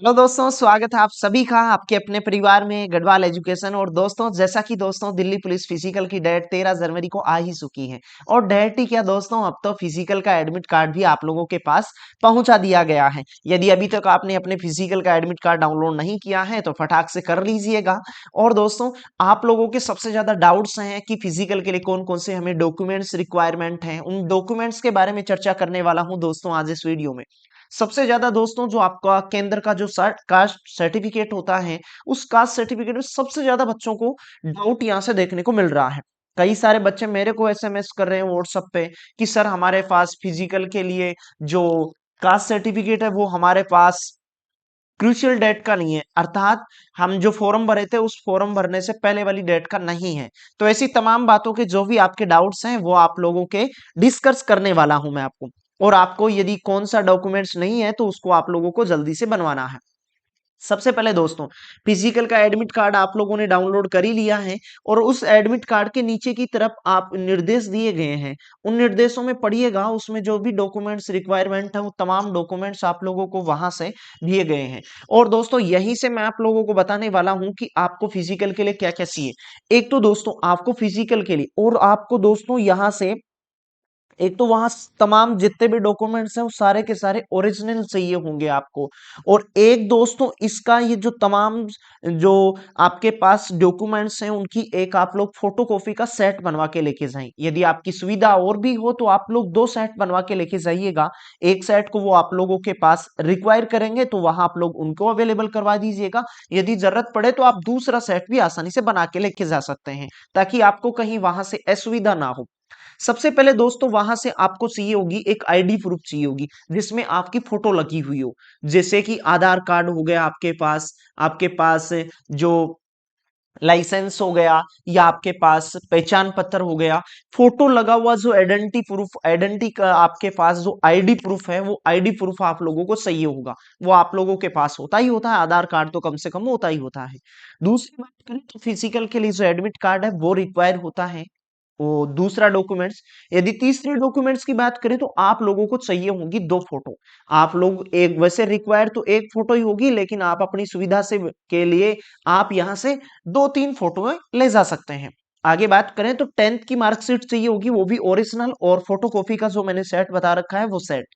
Hello दोस्तों, स्वागत है आप सभी का आपके अपने परिवार में गढ़वाल एजुकेशन। और दोस्तों, जैसा कि दोस्तों दिल्ली पुलिस फिजिकल की डेट 13 जनवरी को आ ही चुकी है। और डेट ही क्या दोस्तों, अब तो फिजिकल का एडमिट कार्ड भी आप लोगों के पास पहुंचा दिया गया है। यदि अभी तक आपने अपने फिजिकल का एडमिट कार्ड डाउनलोड नहीं किया है तो फटाक से कर लीजिएगा। और दोस्तों, आप लोगों के सबसे ज्यादा डाउट्स हैं कि फिजिकल के लिए कौन कौन से हमें डॉक्यूमेंट्स रिक्वायरमेंट हैं, उन डॉक्यूमेंट्स के बारे में चर्चा करने वाला हूं दोस्तों आज इस वीडियो में। सबसे ज्यादा दोस्तों जो आपका केंद्र का जो कास्ट सर्टिफिकेट होता है, उस कास्ट सर्टिफिकेट में सबसे ज्यादा बच्चों को डाउट यहां से देखने को मिल रहा है। कई सारे बच्चे मेरे को एसएमएस कर रहे हैं व्हाट्सएप पे कि सर हमारे पास फिजिकल के लिए जो कास्ट सर्टिफिकेट है वो हमारे पास क्रूशियल डेट का नहीं है, अर्थात हम जो फॉर्म भरे थे उस फॉर्म भरने से पहले वाली डेट का नहीं है। तो ऐसी तमाम बातों के जो भी आपके डाउट्स हैं वो आप लोगों के डिस्कस करने वाला हूं मैं आपको। और आपको यदि कौन सा डॉक्यूमेंट्स नहीं है तो उसको आप लोगों को जल्दी से बनवाना है। सबसे पहले दोस्तों, फिजिकल का एडमिट कार्ड आप लोगों ने डाउनलोड कर ही लिया है। और उस एडमिट कार्ड के नीचे की तरफ आप निर्देश दिए गए हैं, उन निर्देशों में पढ़िएगा। उसमें जो भी डॉक्यूमेंट्स रिक्वायरमेंट है वो तमाम डॉक्यूमेंट्स आप लोगों को वहां से दिए गए हैं। और दोस्तों, यहीं से मैं आप लोगों को बताने वाला हूं कि आपको फिजिकल के लिए क्या क्या चाहिए। एक तो दोस्तों आपको फिजिकल के लिए, और आपको दोस्तों यहां से एक तो वहां तमाम जितने भी डॉक्यूमेंट्स हैं वो सारे के सारे ओरिजिनल चाहिए होंगे आपको। और एक दोस्तों इसका ये जो तमाम जो आपके पास डॉक्यूमेंट्स हैं उनकी एक आप लोग फोटोकॉपी का सेट बनवा के लेके जाएं। यदि आपकी सुविधा और भी हो तो आप लोग दो सेट बनवा के लेके जाइएगा। एक सेट को वो आप लोगों के पास रिक्वायर करेंगे तो वहां आप लोग उनको अवेलेबल करवा दीजिएगा। यदि जरूरत पड़े तो आप दूसरा सेट भी आसानी से बना के लेके जा सकते हैं, ताकि आपको कहीं वहां से असुविधा ना हो। सबसे पहले दोस्तों वहां से आपको चाहिए होगी एक आईडी प्रूफ चाहिए होगी, जिसमें आपकी फोटो लगी हुई हो। जैसे कि आधार कार्ड हो गया आपके पास जो लाइसेंस हो गया, या आपके पास पहचान पत्र हो गया। फोटो लगा हुआ जो आइडेंटिटी प्रूफ, आइडेंटिटी का आपके पास जो आईडी प्रूफ है वो आईडी प्रूफ आप लोगों को चाहिए होगा। वो आप लोगों के पास होता ही होता है, आधार कार्ड तो कम से कम होता ही होता है। दूसरी बात करें तो फिजिकल के लिए जो एडमिट कार्ड है वो रिक्वायर होता है, वो दूसरा डॉक्यूमेंट्स। यदि तीसरे डॉक्यूमेंट्स की बात करें तो आप लोगों को चाहिए होगी दो फोटो। आप लोग एक वैसे रिक्वायर तो एक फोटो ही होगी, लेकिन आप अपनी सुविधा से के लिए आप यहां से दो तीन फोटो ले जा सकते हैं। आगे बात करें तो 10th की मार्कशीट चाहिए होगी, वो भी ओरिजिनल, और फोटोकॉपी का जो मैंने सेट बता रखा है वो सेट।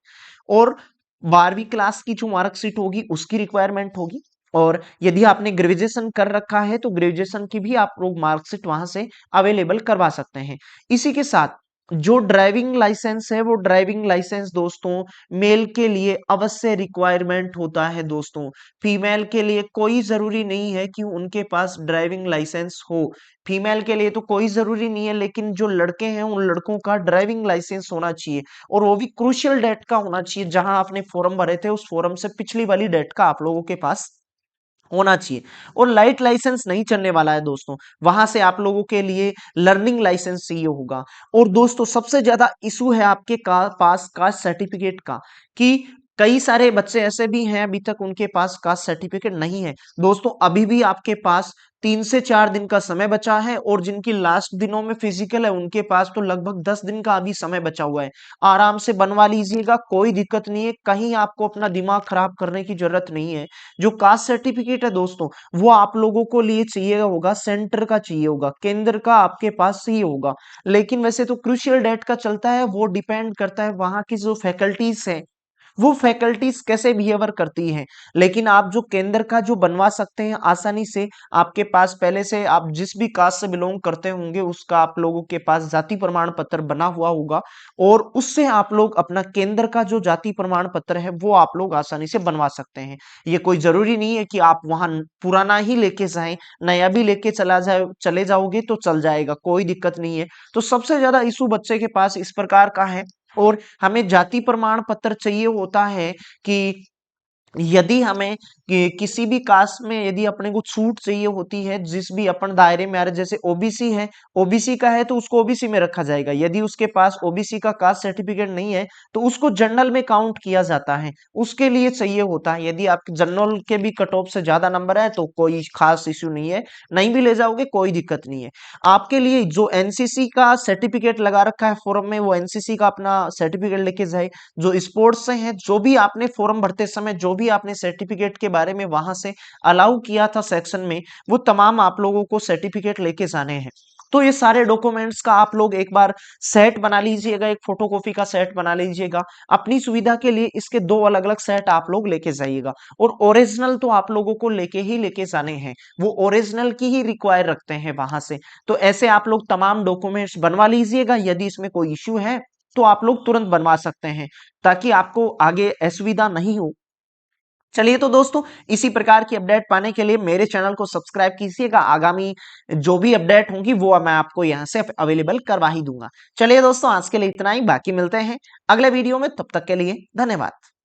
और 12वीं क्लास की जो मार्कशीट होगी उसकी रिक्वायरमेंट होगी। और यदि आपने ग्रेजुएशन कर रखा है तो ग्रेजुएशन की भी आप लोग मार्कशीट वहां से अवेलेबल करवा सकते हैं। इसी के साथ जो ड्राइविंग लाइसेंस है वो ड्राइविंग लाइसेंस दोस्तों मेल के लिए अवश्य रिक्वायरमेंट होता है दोस्तों। फीमेल के लिए कोई जरूरी नहीं है कि उनके पास ड्राइविंग लाइसेंस हो। फीमेल के लिए तो कोई जरूरी नहीं है, लेकिन जो लड़के हैं उन लड़कों का ड्राइविंग लाइसेंस होना चाहिए। और वो भी क्रूशियल डेट का होना चाहिए, जहां आपने फॉर्म भरे थे उस फॉर्म से पिछली वाली डेट का आप लोगों के पास होना चाहिए। और लाइट लाइसेंस नहीं चलने वाला है दोस्तों, वहां से आप लोगों के लिए लर्निंग लाइसेंस चाहिए होगा। और दोस्तों सबसे ज्यादा इशू है आपके पास कास्ट सर्टिफिकेट का, कि कई सारे बच्चे ऐसे भी हैं अभी तक उनके पास कास्ट सर्टिफिकेट नहीं है। दोस्तों अभी भी आपके पास 3 से 4 दिन का समय बचा है, और जिनकी लास्ट दिनों में फिजिकल है उनके पास तो लगभग 10 दिन का अभी समय बचा हुआ है। आराम से बनवा लीजिएगा, कोई दिक्कत नहीं है, कहीं आपको अपना दिमाग खराब करने की जरूरत नहीं है। जो कास्ट सर्टिफिकेट है दोस्तों वो आप लोगों को लिए चाहिए होगा, सेंटर का चाहिए होगा, केंद्र का आपके पास चाहिए होगा। लेकिन वैसे तो क्रूशियल डेट का चलता है, वो डिपेंड करता है वहां की जो फैकल्टीज है, वो फैकल्टीज कैसे बिहेवियर करती हैं। लेकिन आप जो केंद्र का जो बनवा सकते हैं आसानी से, आपके पास पहले से आप जिस भी कास्ट से बिलोंग करते होंगे उसका आप लोगों के पास जाति प्रमाण पत्र बना हुआ होगा, और उससे आप लोग अपना केंद्र का जो जाति प्रमाण पत्र है वो आप लोग आसानी से बनवा सकते हैं। ये कोई जरूरी नहीं है कि आप वहां पुराना ही लेके जाएं, नया भी लेके चले जाओगे तो चल जाएगा, कोई दिक्कत नहीं है। तो सबसे ज्यादा इशू बच्चे के पास इस प्रकार का है। और हमें जाति प्रमाण पत्र चाहिए होता है कि यदि हमें किसी भी कास्ट में यदि अपने को छूट चाहिए होती है, जिस भी अपन दायरे में आ रहे, जैसे ओबीसी है, ओबीसी का है तो उसको ओबीसी में रखा जाएगा। यदि उसके पास ओबीसी का कास्ट सर्टिफिकेट नहीं है तो उसको जनरल में काउंट किया जाता है, उसके लिए चाहिए होता है। यदि आप जनरल के भी कट ऑफ से ज्यादा नंबर है तो कोई खास इश्यू नहीं है, नहीं भी ले जाओगे कोई दिक्कत नहीं है। आपके लिए जो एनसीसी का सर्टिफिकेट लगा रखा है फॉर्म में, वो एनसीसी का अपना सर्टिफिकेट लेके जाए। जो स्पोर्ट्स से है, जो भी आपने फॉर्म भरते समय जो भी आपने सर्टिफिकेट के बारे में वहां से अलाउ किया था सेक्शन में, वो तमाम आप लोगों को सर्टिफिकेट लेके जाने हैं। तो ये सारे डॉक्यूमेंट्स का आप लोग एक बार सेट बना लीजिएगा, एक फोटोकॉपी का सेट बना लीजिएगा। अपनी सुविधा के लिए इसके दो अलग अलग सेट आप लोग लेके जाइएगा, और ओरिजिनल तो आप लोगों को लेके जाने हैं, वो ओरिजिनल की ही रिक्वायर रखते हैं वहां से। तो ऐसे आप लोग तमाम डॉक्यूमेंट्स बनवा लीजिएगा, यदि इसमें कोई इश्यू है तो आप लोग तुरंत बनवा सकते हैं, ताकि आपको आगे असुविधा नहीं हो। चलिए तो दोस्तों, इसी प्रकार की अपडेट पाने के लिए मेरे चैनल को सब्सक्राइब कीजिएगा। आगामी जो भी अपडेट होंगी वो मैं आपको यहां से अवेलेबल करवा ही दूंगा। चलिए दोस्तों, आज के लिए इतना ही, बाकी मिलते हैं अगले वीडियो में, तब तक के लिए धन्यवाद।